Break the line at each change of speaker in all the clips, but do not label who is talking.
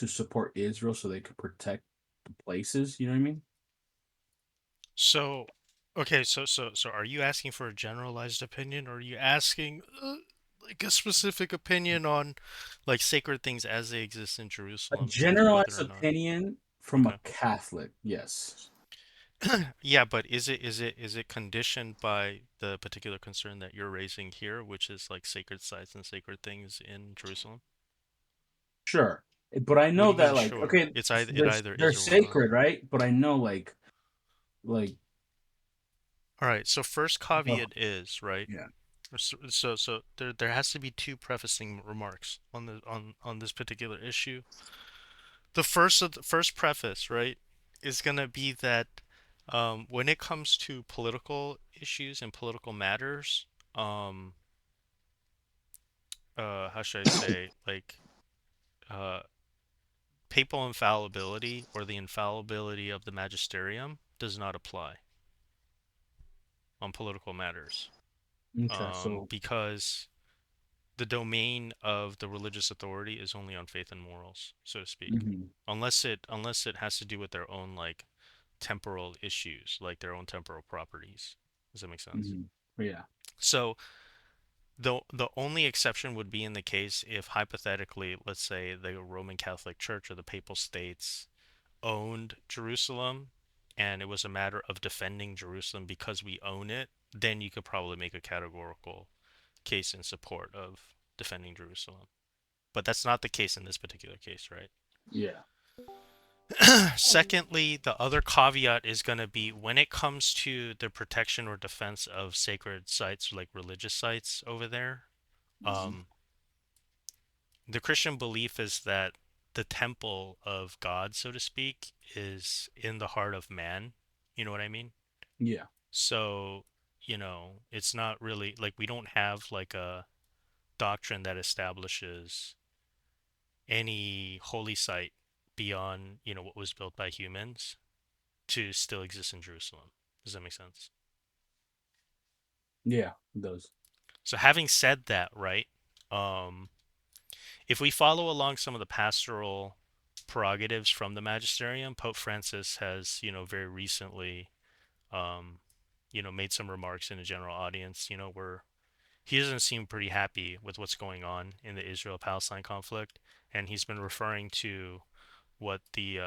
to support Israel so they could protect the places. You know what I mean?
So, okay, so are you asking for a generalized opinion, or are you asking like a specific opinion on like sacred things as they exist in
A
Jerusalem and whether
generalized
or not?
opinion from a
Okay.
Catholic, yes.
Yeah, but is it conditioned by the particular concern that you're raising here, which is like sacred sites and sacred things in Jerusalem?
Sure. But I
What do
know
you
that
mean,
like
sure?
okay,
It's either it
they're
either
they're
is or will not.
sacred, right? But I know like
All right, so first
oh,
caveat is, right?
yeah.
So there has to be two prefacing remarks on on this particular issue. The first preface, right, is gonna be that when it comes to political issues and political matters, um, how should I say, like uh, papal infallibility or the infallibility of the magisterium does not apply on political matters,
Okay, so
because the domain of the religious authority is only on faith and morals, so to speak.
mhm,
Unless it has to do with their own like temporal issues, like their own temporal properties. Does that make sense?
mhm. Yeah.
So the only exception would be in the case if hypothetically, let's say the Roman Catholic Church or the Papal States owned Jerusalem and it was a matter of defending Jerusalem because we own it, then you could probably make a categorical case in support of defending Jerusalem. But that's not the case in this particular case, right?
Yeah.
Secondly, the other caveat is going to be when it comes to the protection or defense of sacred sites, like religious sites over there,
Mhm.
um, the Christian belief is that the temple of God, so to speak, is in the heart of man. You know what I mean?
Yeah.
So, it's not really like we don't have like a doctrine that establishes any holy site beyond, what was built by humans to still exist in Jerusalem. Does that make sense?
Yeah, it does.
So having said that, right, um, if we follow along some of the pastoral prerogatives from the magisterium, Pope Francis has, very recently, um, made some remarks in a general audience, where he doesn't seem pretty happy with what's going on in the Israel-Palestine conflict, and he's been referring to what the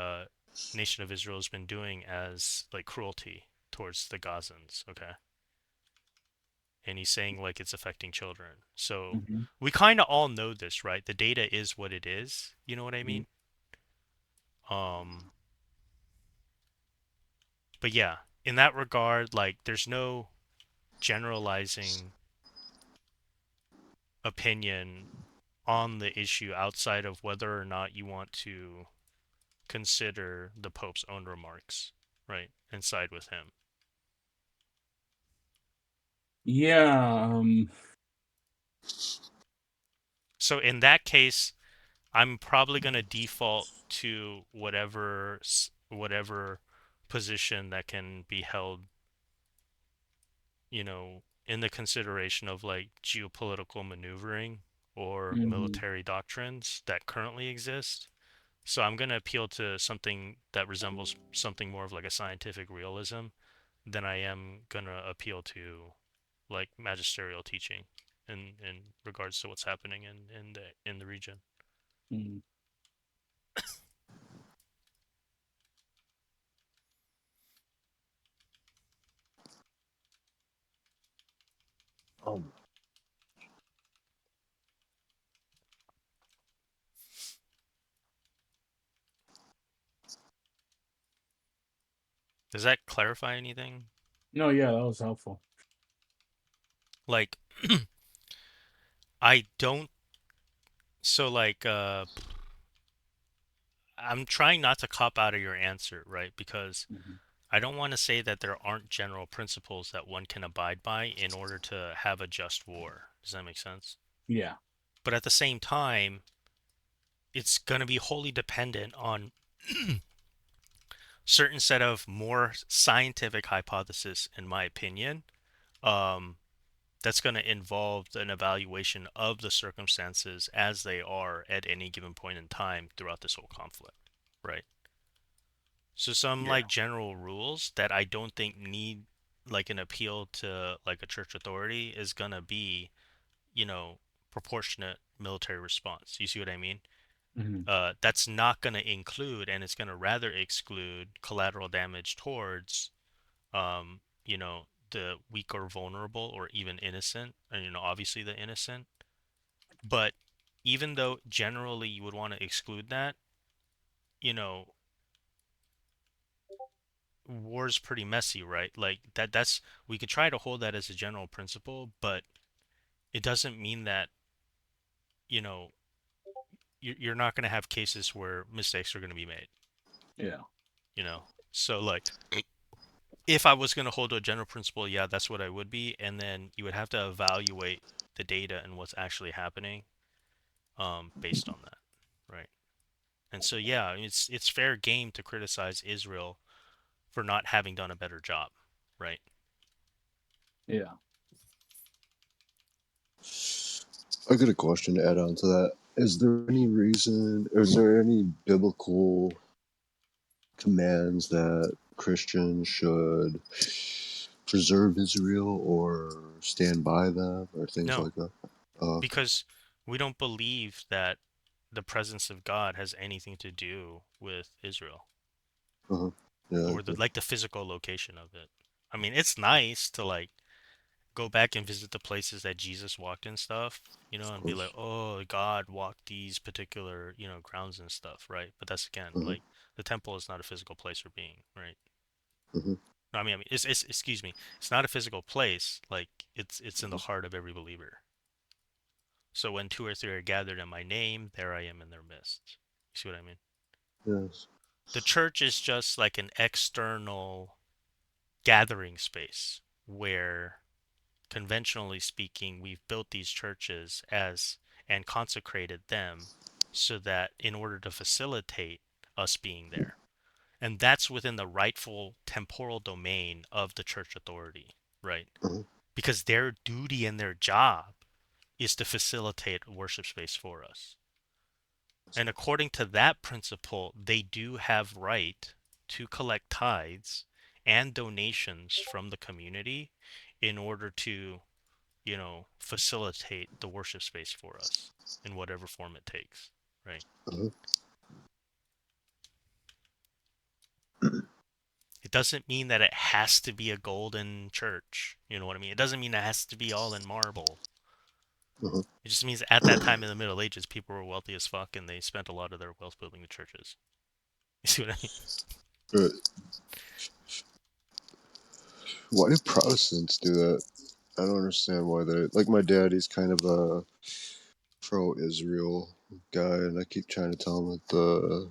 nation of Israel has been doing as like cruelty towards the Gazans. Okay, and he's saying like it's affecting children. So
Mhm,
we kind of all know this, right? The data is what it is. You know what I
mhm.
mean? Um, but yeah, in that regard, like there's no generalizing opinion on the issue outside of whether or not you want to consider the Pope's own remarks, right, and side with him.
Yeah,
So in that case, I'm probably going to default to whatever position that can be held, in the consideration of like geopolitical maneuvering or
mhm,
military doctrines that currently exist. So I'm going to appeal to something that resembles something more of like a scientific realism than I am going to appeal to like magisterial teaching in regards to what's happening in the region.
mhm. Oh,
Does that clarify anything?
no, yeah, that was helpful.
Like I don't so like I'm trying not to cop out of your answer, right? Because
Mhm.
I don't want to say that there aren't general principles that one can abide by in order to have a just war. Does that make sense?
Yeah.
But at the same time, it's going to be wholly dependent on certain set of more scientific hypothesis, in my opinion, um, that's going to involve an evaluation of the circumstances as they are at any given point in time throughout this whole conflict, right? So some
Yeah.
like general rules that I don't think need like an appeal to like a church authority is going to be, you know, proportionate military response. You see what I mean?
Hmm.
That's not going to include, and it's going to rather exclude collateral damage towards, the weak or vulnerable or even innocent, and obviously the innocent. But even though generally you would want to exclude that, you know, war's pretty messy, right? Like that's we could try to hold that as a general principle, but it doesn't mean that, you know, you're not going to have cases where mistakes are going to be made,
Yeah.
you know. So like if I was going to hold to a general principle, yeah, that's what I would be, and then you would have to evaluate the data and what's actually happening based on that, right? And so yeah, it's fair game to criticize Israel for not having done a better job, right?
Yeah.
I got a question to add on to that. Is there any reason, or is there any biblical commands that Christians should preserve Israel or stand by them or things
No,
like that? Okay.
because we don't believe that the presence of God has anything to do with Israel
Uh-huh. Yeah, I
or the
agree.
like the physical location of it. I mean, it's nice to like go back and visit the places that Jesus walked and stuff,
Of
and be like,
course.
"Oh, God walked these particular, grounds and stuff," right? But that's again,
Uh-huh.
like the temple is not a physical place or being, right?
Uh-huh.
No, I mean, it's excuse me, it's not a physical place. Like it's in the heart of every believer. So when two or three are gathered in my name, there I am in their midst. You see what I mean?
Yes.
The church is just like an external gathering space where, conventionally speaking, we've built these churches as and consecrated them so that in order to facilitate us being there. And that's within the rightful temporal domain of the church authority, right?
Uh-huh.
Because their duty and their job is to facilitate a worship space for us. And according to that principle, they do have right to collect tithes and donations from the community in order to, facilitate the worship space for us in whatever form it takes, right?
Uh-huh.
It doesn't mean that it has to be a golden church. You know what I mean? It doesn't mean it has to be all in marble.
Uh-huh.
It just means at that time in the Middle Ages, people were wealthy as fuck and they spent a lot of their wealth building the churches. You see what I mean?
Right. Why do Protestants do that? I don't understand why they like my dad. He's kind of a pro-Israel guy, and I keep trying to tell him that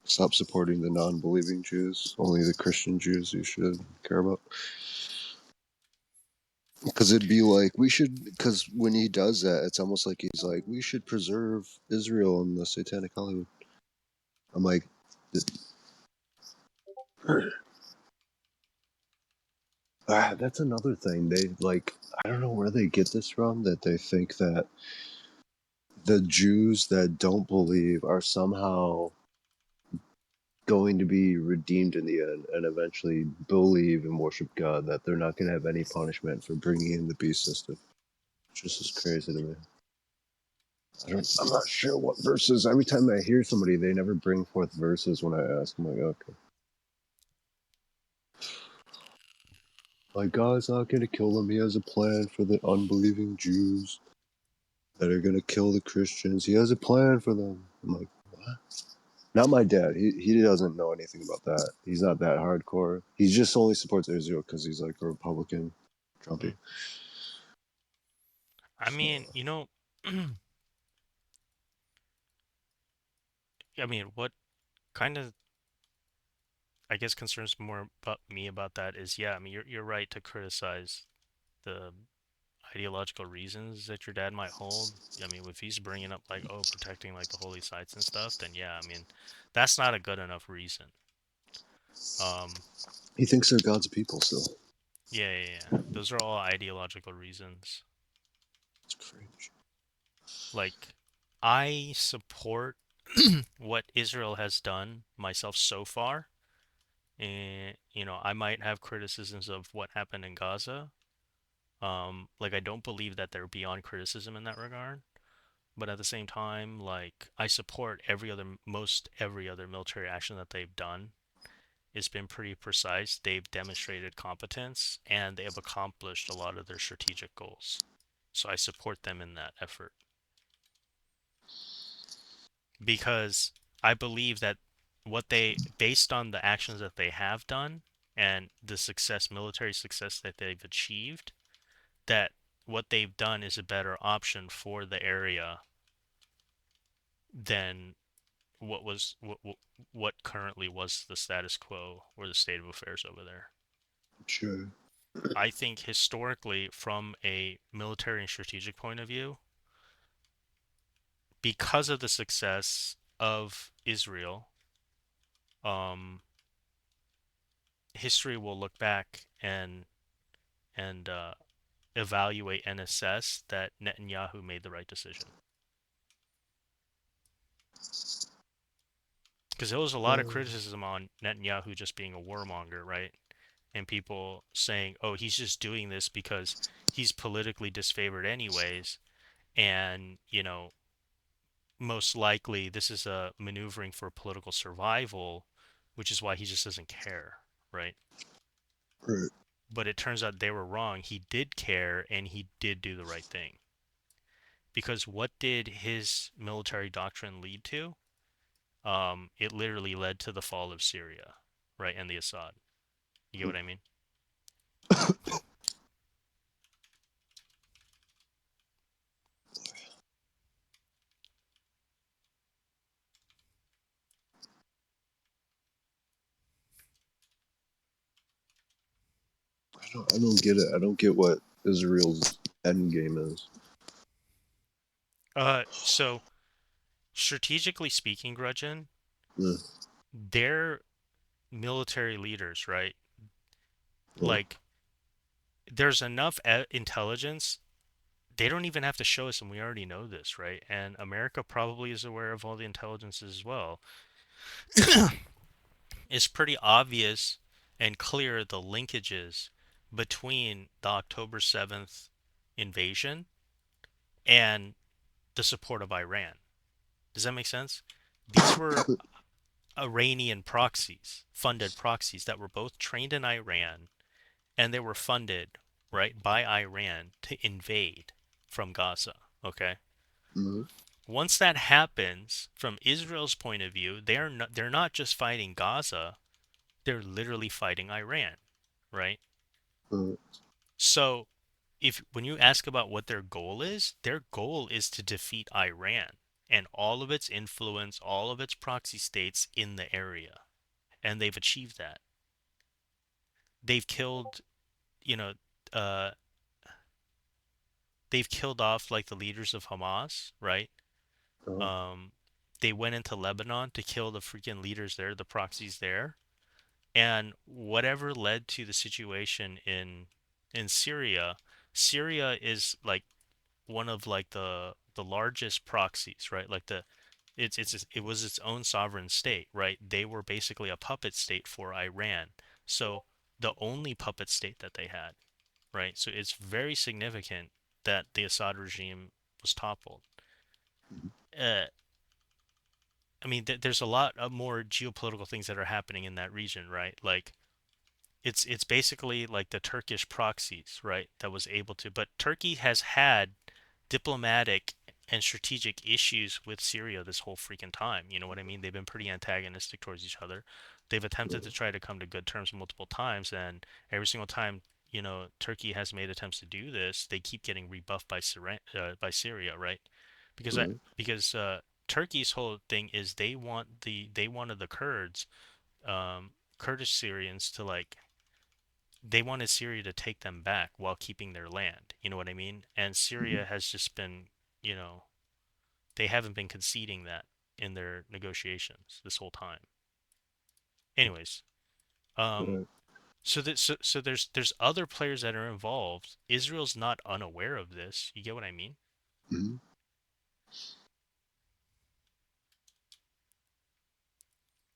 stop supporting the non-believing Jews. Only the Christian Jews you should care about. Because it'd be like we should. Because when he does that, it's almost like he's like we should preserve Israel and the Satanic Hollywood. I'm like, that's another thing. They like I don't know where they get this from that they think that the Jews that don't believe are somehow going to be redeemed in the end and eventually believe and worship God, that they're not going to have any punishment for bringing in the beast system. It's just as crazy to me. I'm not sure what verses. Every time I hear somebody, they never bring forth verses when I ask. I'm like, okay. Like, God's not going to kill them. He has a plan for the unbelieving Jews that are going to kill the Christians. He has a plan for them. I'm like, what? Not my dad. He doesn't know anything about that. He's not that hardcore. He just only supports Israel because he's like a Republican, Trumpy.
Mm. I mean, I mean, what kind of, I guess, concerns more about me about that is, yeah, I mean, you're right to criticize the ideological reasons that your dad might hold. I mean, if he's bringing up like, oh, protecting like the holy sites and stuff, then yeah, I mean, that's not a good enough reason. Um,
He thinks they're God's people still.
Yeah. Those are all ideological reasons.
It's cringe.
Like, I support what Israel has done myself so far. And, I might have criticisms of what happened in Gaza. Like, I don't believe that they're beyond criticism in that regard. But at the same time, like, I support most every other military action that they've done. It's been pretty precise. They've demonstrated competence and they have accomplished a lot of their strategic goals. So I support them in that effort because I believe that based on the actions that they have done and the military success that they've achieved, that what they've done is a better option for the area than what currently was the status quo or the state of affairs over there.
Sure.
I think historically, from a military and strategic point of view, because of the success of Israel, um, history will look back and evaluate and assess that Netanyahu made the right decision. Because there was a lot of criticism on Netanyahu just being a warmonger, right? And people saying, "Oh, he's just doing this because he's politically disfavored anyways, and most likely this is a maneuvering for political survival, which is why he just doesn't care, right?"
Right.
But it turns out they were wrong. He did care and he did do the right thing. Because what did his military doctrine lead to? It literally led to the fall of Syria, right, and the Assad. You get what I mean?
I don't get it. I don't get what Israel's end game is.
So strategically speaking, Grudgin,
Yeah.
they're military leaders, right?
Yeah.
Like, there's enough intelligence. They don't even have to show us, and we already know this, right? And America probably is aware of all the intelligence as well. It's pretty obvious and clear the linkages between the October 7th invasion and the support of Iran. Does that make sense? These were Iranian proxies, funded proxies that were both trained in Iran and they were funded, right, by Iran to invade from Gaza, okay?
Mm-hmm.
Once that happens, from Israel's point of view, they're not just fighting Gaza, they're literally fighting Iran, right?
Uh,
So, if when you ask about what their goal is to defeat Iran and all of its influence, all of its proxy states in the area. And they've achieved that. They've killed, you know, uh, they've killed off like the leaders of Hamas, right?
uh,
Um, they went into Lebanon to kill the freaking leaders there, the proxies there, and whatever led to the situation in Syria. Syria is like one of like the largest proxies, right? Like it was its own sovereign state, right? They were basically a puppet state for Iran. So the only puppet state that they had, right? So it's very significant that the Assad regime was toppled. Uh, I mean, there's a lot of more geopolitical things that are happening in that region, right? Like it's basically like the Turkish proxies, right? That was able to, but Turkey has had diplomatic and strategic issues with Syria this whole freaking time. You know what I mean? They've been pretty antagonistic towards each other. They've attempted to try to come to good terms multiple times, and every single time, Turkey has made attempts to do this, they keep getting rebuffed by Syria, right? Because I
right.
because Turkey's whole thing is they wanted the Kurdish Syrians to like they wanted Syria to take them back while keeping their land. You know what I mean? And
Mhm.
Syria has just been, they haven't been conceding that in their negotiations this whole time. Anyways, um,
Right.
So there's other players that are involved. Israel's not unaware of this. You get what I mean?
Mhm.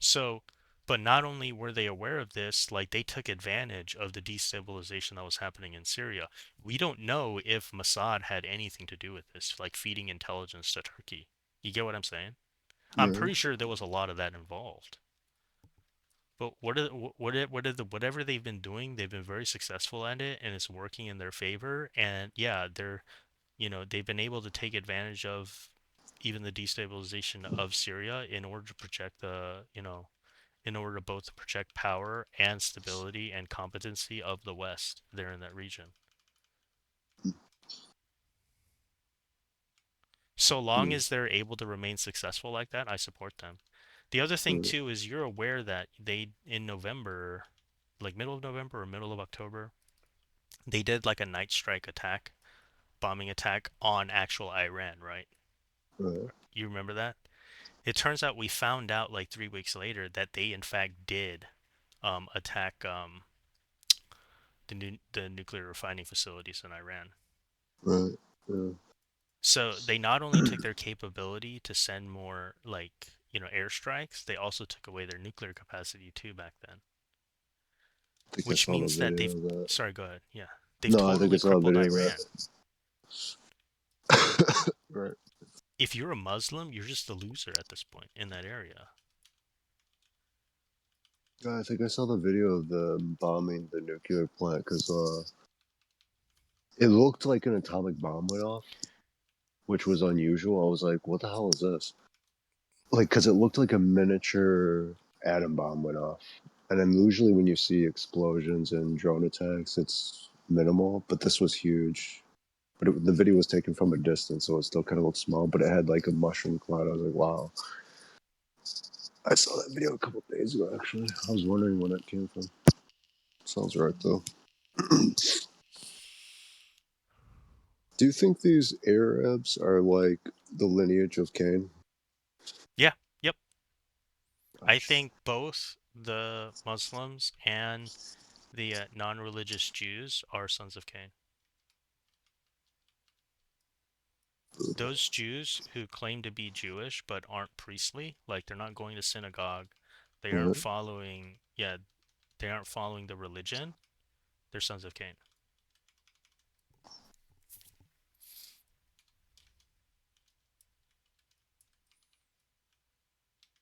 So, but not only were they aware of this, like they took advantage of the destabilization that was happening in Syria. We don't know if Mossad had anything to do with this, like feeding intelligence to Turkey. You get what I'm saying? I'm
Yeah.
pretty sure there was a lot of that involved. But whatever they've been doing, they've been very successful at it, and it's working in their favor. And yeah, they've been able to take advantage of even the destabilization of Syria in order to project in order to both project power and stability and competency of the West there in that region. So long
Mm.
as they're able to remain successful like that, I support them. The other thing
Mm.
too is you're aware that they in November, like middle of November or middle of October, they did like a night strike attack, bombing attack on actual Iran, right?
Right.
You remember that? It turns out we found out like 3 weeks later that they in fact did attack the nuclear refining facilities in Iran.
Right. Yeah.
So they not only took their capability to send more like, airstrikes, they also took away their nuclear capacity too back then.
I think I
Which
saw the
means that
video
they've,
of that.
sorry, go ahead. Yeah. They've
No, I think I
totally
saw a
crippled
video of
Iran.
that. Right.
If you're a Muslim, you're just a loser at this point in that area.
Yeah, I think I saw the video of them bombing the nuclear plant because it looked like an atomic bomb went off, which was unusual. I was like, "What the hell is this?" Like, because it looked like a miniature atom bomb went off. And then usually when you see explosions and drone attacks, it's minimal, but this was huge. But the video was taken from a distance, so it still kind of looked small, but it had like a mushroom cloud. I was like, wow. I saw that video a couple days ago, actually. I was wondering when it came from. Sounds right, though. Do you think these Arabs are like the lineage of Cain?
Yeah. Yep. I
Gosh,
think both the Muslims and the non-religious Jews are sons of Cain.
brutal.
Those Jews who claim to be Jewish but aren't priestly, like they're not going to synagogue, they aren't
Right?
following, yeah, they aren't following the religion, they're sons of Cain.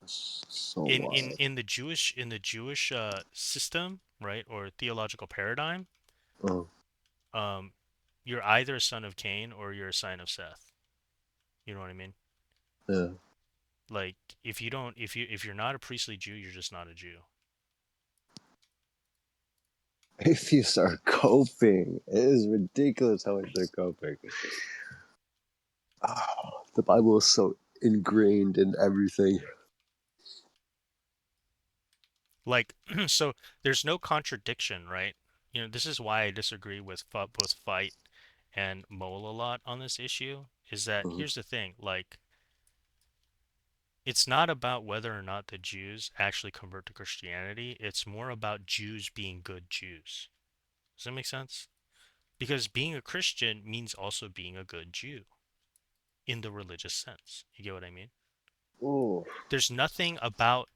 So
In the Jewish system, right, or theological paradigm,
wild.
um, you're either a son of Cain or you're a son of Seth. You know what I mean?
Yeah.
Like if you're not a priestly Jew, you're just not a Jew.
Atheists are coping. It is ridiculous how much they're coping. Oh, the Bible is so ingrained in everything.
Like so there's no contradiction, right? This is why I disagree with both Fight and Mole a lot on this issue is that
Mhm.
here's the thing, like it's not about whether or not the Jews actually convert to Christianity. It's more about Jews being good Jews. Does that make sense? Because being a Christian means also being a good Jew in the religious sense. You get what I mean?
Oh,
There's nothing about,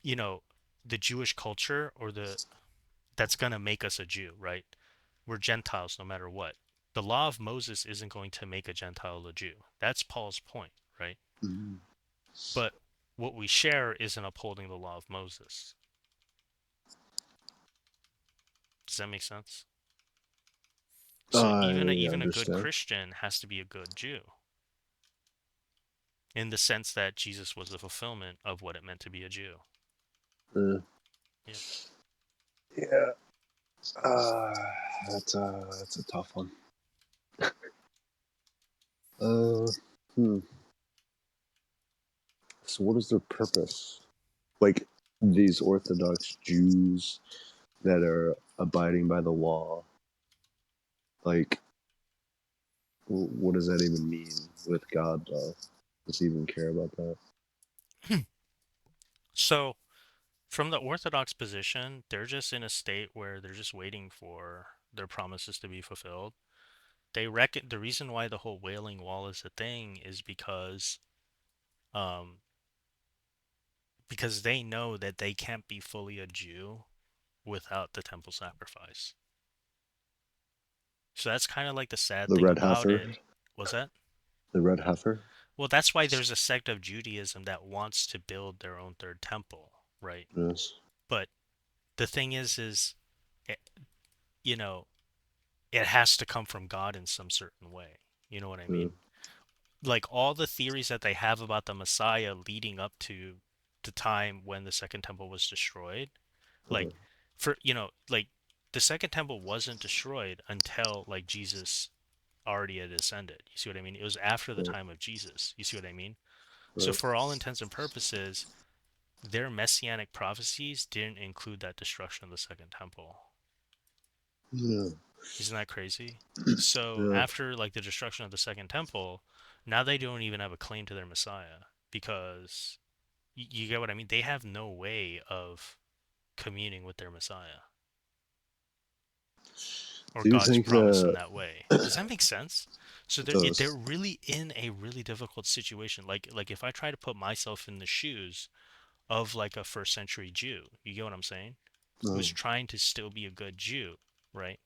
you know, the Jewish culture or the that's going to make us a Jew, right? We're Gentiles no matter what. The law of Moses isn't going to make a Gentile a Jew. That's Paul's point, right?
mm,
But what we share isn't upholding the law of Moses. Does that make sense? So
I
even a good
understand.
Christian has to be a good Jew in the sense that Jesus was the fulfillment of what it meant to be a Jew.
Uh,
Yep.
yeah, uh, that's a tough one. Uh, hmm. So, what is their purpose? Like these Orthodox Jews that are abiding by the law. Like, what does that even mean with God, though? Does he even care about that?
So From the Orthodox position, they're just in a state where they're just waiting for their promises to be fulfilled. They reckon the reason why the whole Wailing Wall is a thing is um because they know that they can't be fully a Jew without the temple sacrifice. So that's kind of like the sad
The
thing
Red
about
Heifer.
it. Was that?
The Red Heifer.
Well, that's why there's a sect of Judaism that wants to build their own third temple, right?
Yes.
But the thing is, it, you know, it has to come from God in some certain way. You know what I
Yeah.
mean? Like all the theories that they have about the Messiah leading up to the time when the second temple was destroyed, like
Uh-huh.
like the second temple wasn't destroyed until like Jesus already had ascended. You see what I mean? It was after the
Right.
time of Jesus. You see what I mean? So
Right.
for all intents and purposes, their messianic prophecies didn't include that destruction of the second temple.
Yeah.
Isn't that crazy? So
Yeah.
after like the destruction of the second temple, now they don't even have a claim to their Messiah because you get what I mean? They have no way of communing with their Messiah or
Do you
God's
think
promise in
that
that way. Does that make sense? So
it
they're
does?
really in a really difficult situation. Like if I try to put myself in the shoes of like a first century Jew, you get what I'm saying?
Uh,
Who's trying to still be a good Jew, right?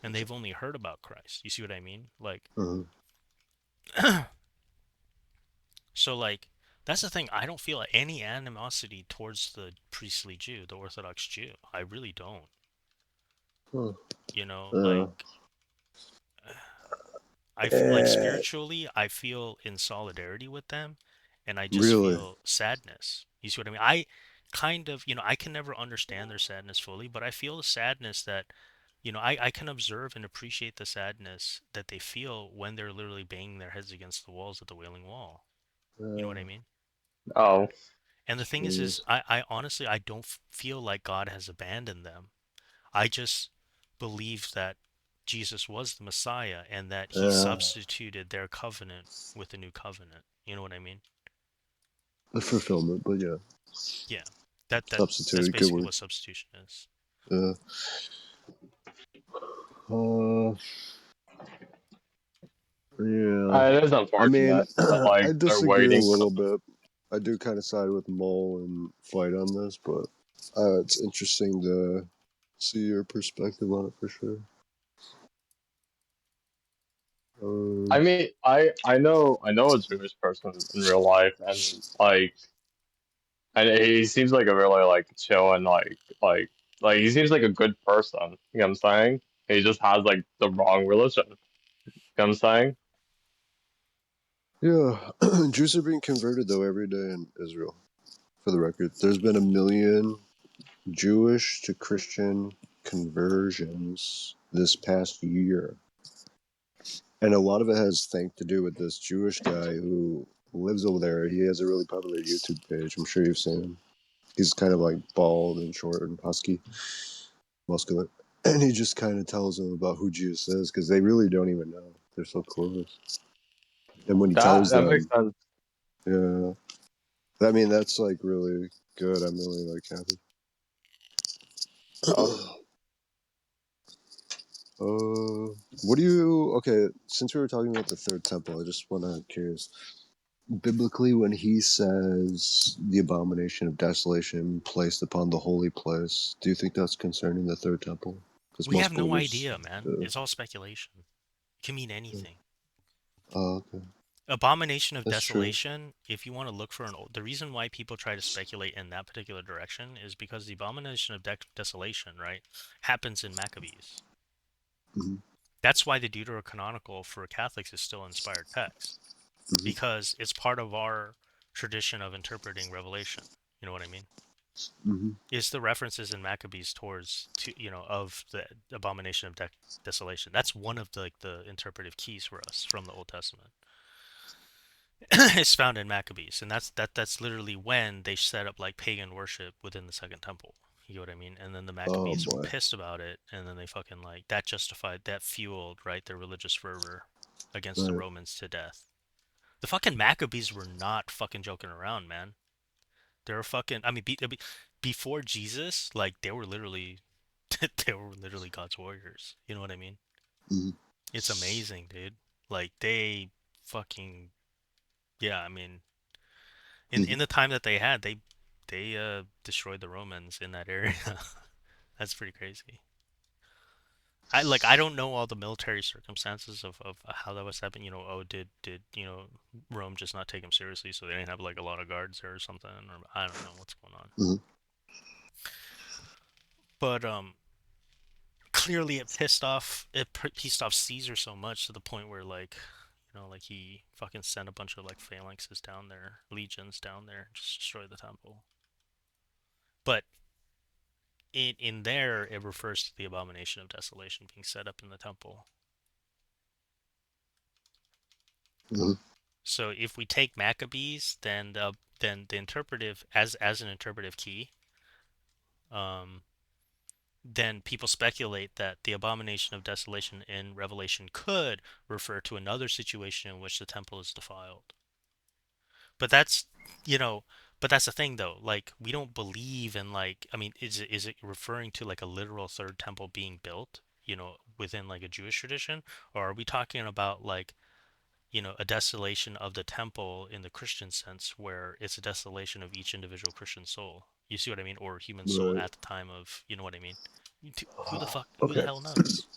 And they've only heard about Christ. You see what I mean? Like
uh,
so like that's the thing. I don't feel any animosity towards the priestly Jew, the Orthodox Jew. I really don't.
uh,
You know,
uh,
like like
eh,
spiritually, I feel in solidarity with them, and I just
really?
feel sadness. You see what I mean? I kind of, I can never understand their sadness fully, but I feel the sadness that, I can observe and appreciate the sadness that they feel when they're literally banging their heads against the walls at the Wailing Wall. You know what I
Uh,
mean?
Oh,
And the thing is
Jesus.
I honestly, I don't feel like God has abandoned them. I just believe that Jesus was the Messiah and that he
Uh,
substituted their covenant with the new covenant. You know what I mean?
the fulfillment, but yeah,
Yeah. That's
substituted. Good
basically
word.
what substitution is.
Uh, uh, yeah.
it is
I mean,
unfortunate that like
I
they're
disagree a
waiting for the.
little bit. I do kind of side with Mole and fight on this, but it's interesting to see your perspective on it for sure.
I
Um,
mean, I know a Jewish person in real life, and and he seems like a really like chill and like he seems like a good person. You know what I'm saying? He just has like the wrong religion. You know what I'm saying?
yeah, Jews are being converted though every day in Israel. For the record, there's been 1 million Jewish to Christian conversions this past year. And a lot of it has to do with this Jewish guy who lives over there. He has a really popular YouTube page. I'm sure you've seen him. He's kind of like bald and short and husky, muscular. And he just kind of tells them about who Jesus is because they really don't even know. They're so close. And when he
That
tells
that makes
them,
sense.
yeah, I mean, that's like really good. I'm really like happy.
Oh,
What do you? Okay, since we were talking about the third temple, I just want to curious. Biblically, when he says the abomination of desolation placed upon the holy place, do you think that's concerning the third temple? Because
We have
most
no
believers
idea, man.
do.
It's all speculation. It can mean anything.
Oh, okay,
Abomination of
that's true.
desolation, if you want to look for the reason why people try to speculate in that particular direction is because the abomination of desolation, right, happens in Maccabees.
Hmm.
That's why the Deuterocanonical for Catholics is still inspired text
Hmm.
because it's part of our tradition of interpreting Revelation. You know what I mean?
Hmm.
Is the references in Maccabees towards of the abomination of desolation. That's one of the interpretive keys for us from the Old Testament. It's found in Maccabees, and that's literally when they set up like pagan worship within the Second Temple. You know what I mean? And then the
Oh
Maccabees were
boy.
pissed about it, and then they fucking like that justified that fueled right their religious fervor against the
Right.
Romans to death. The fucking Maccabees were not fucking joking around, man. They're fucking. I mean, before Jesus, like they were literally, they were literally God's warriors. You know what I mean?
Mhm.
It's amazing, dude. Like they fucking yeah. I mean, in
Mhm.
the time that they had, they destroyed the Romans in that area. That's pretty crazy. I don't know all the military circumstances of how that was happening. You know, oh, did Rome just not take him seriously, so they didn't have like a lot of guards there or something, or I don't know what's going on.
Mhm.
But clearly it pissed off Caesar so much to the point where like like he fucking sent a bunch of like phalanxes down there, legions down there, just destroy the temple. But in there it refers to the abomination of desolation being set up in the temple.
Mhm.
So if we take Maccabees, then the interpretive as an interpretive key, um, then people speculate that the abomination of desolation in Revelation could refer to another situation in which the temple is defiled. But that's you know, but that's the thing though. Like we don't believe in like I mean, is it referring to like a literal third temple being built? Within like a Jewish tradition, or are we talking about like a desolation of the temple in the Christian sense, where it's a desolation of each individual Christian soul. You see what I mean? Or human soul
Right.
at the time of, you know what I mean? Who the
Okay.
hell knows?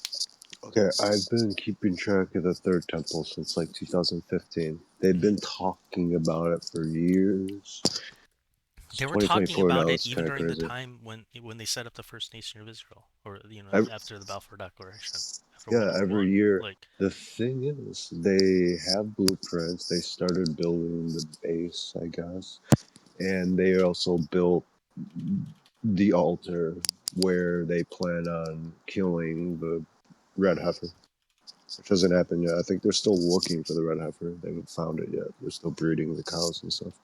Okay, I've been keeping track of the Third Temple since like 2015. They've
Hmm.
been talking about it for years. It's
They were talking
2024
about
now.
it
It's
even
kind of
during the
crazy.
time when they set up the first nation of Israel, or
Ev-
after the Balfour Declaration, after
yeah,
World War
every
One.
year.
Like,
The thing is, they have blueprints. They started building the base, I guess, and they also built the altar where they plan on killing the Red Heifer, which hasn't happened yet. I think they're still looking for the Red Heifer. They haven't found it yet. They're still breeding the cows and stuff.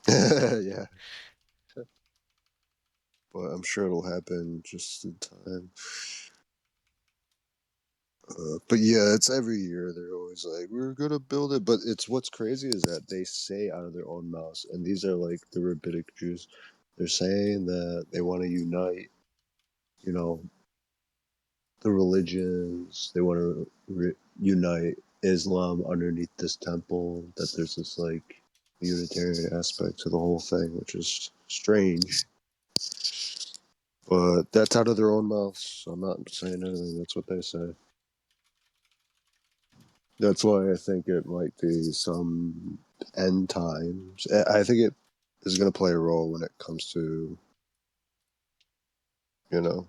Yeah, but I'm sure it'll happen just in time. But yeah, it's every year. They're always like, "We're gonna build it," but it's what's crazy is that they say out of their own mouths, and these are like the rabbinic Jews. They're saying that they want to unite, you know, the religions. They want to unite Islam underneath this temple. That there's this like Unitarian aspect to the whole thing, which is strange. But that's out of their own mouths. I'm not saying anything. That's what they say. That's why I think it might be some end times. I think it is going to play a role when it comes to, you know,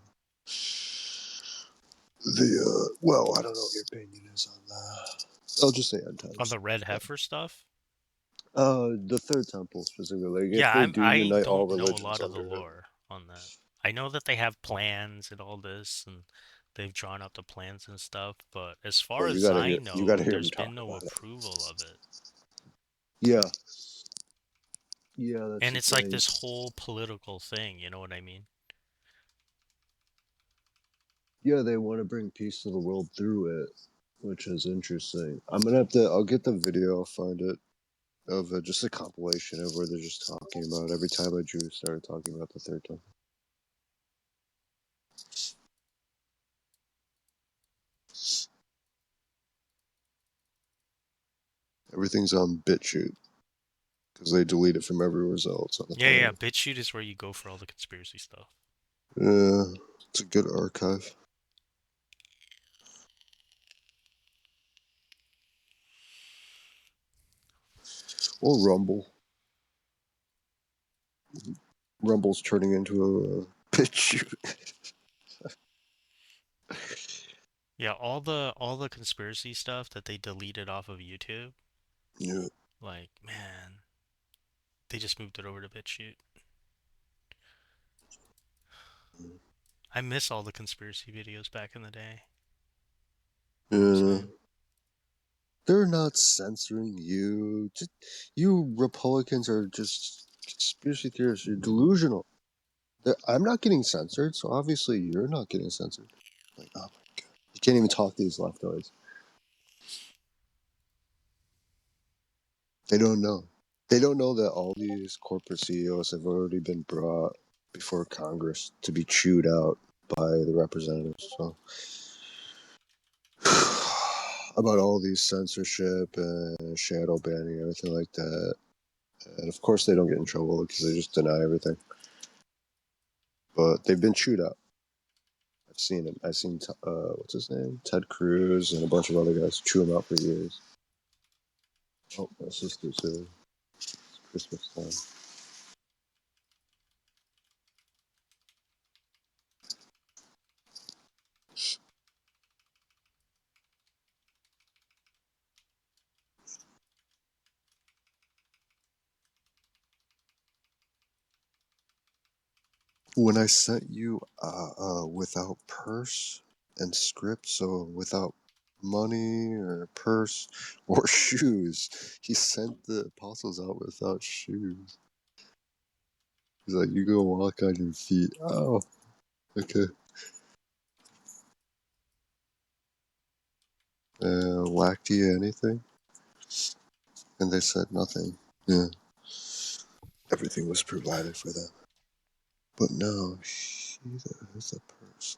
well, I don't know what your opinion is on that. I'll just say end
on
times.
the Red Heifer stuff.
The third temple specifically. Like, if
Yeah,
they
I'm
do
I
unite all
don't know a
religions
lot of the
under it.
lore on that. I know that they have plans and all this, and they've drawn up the plans and stuff, but as
Oh,
far
you
as
gotta
I
hear. You gotta
know,
hear him
there's
talk
been no
about it.
approval of it.
Yeah, yeah, that's
And
the
it's like
thing.
this whole political thing, you know what I mean?
Yeah, they want to bring peace to the world through it, which is interesting. I'm gonna have to. I'll get the video. I'll find it of just a compilation of where they're just talking about every time a Jew started talking about the third temple. Everything's on BitChute because they delete it from everywhere else on the
Yeah,
planet.
BitChute is where you go for all the conspiracy stuff.
Yeah, it's a good archive. Or Rumble. Rumble's turning into a BitChute.
Yeah, all the conspiracy stuff that they deleted off of YouTube,
Yeah.
like, man, they just moved it over to BitChute. I miss all the conspiracy videos back in the day. You know what I'm
Yeah.
saying?
They're not censoring you. Just, you Republicans are just conspiracy theorists. You're delusional. I'm not getting censored, so obviously you're not getting censored. Like, oh my god. You can't even talk to these leftoids. They don't know. They don't know that all these corporate CEOs have already been brought before Congress to be chewed out by the representatives. So about all these censorship and shadow banning and everything like that. And of course they don't get in trouble because they just deny everything. But they've been chewed out. I've seen it. I've seen, what's his name? Ted Cruz and a bunch of other guys chew him out for years. Oh, my sister too. It's Christmas time. When I sent you without purse and script, so without money or purse or shoes, he sent the apostles out without shoes. He's like, you go walk on your feet. Oh, okay. Lacked you anything? And they said nothing. Yeah. Everything was provided for them. But no, she has a purse.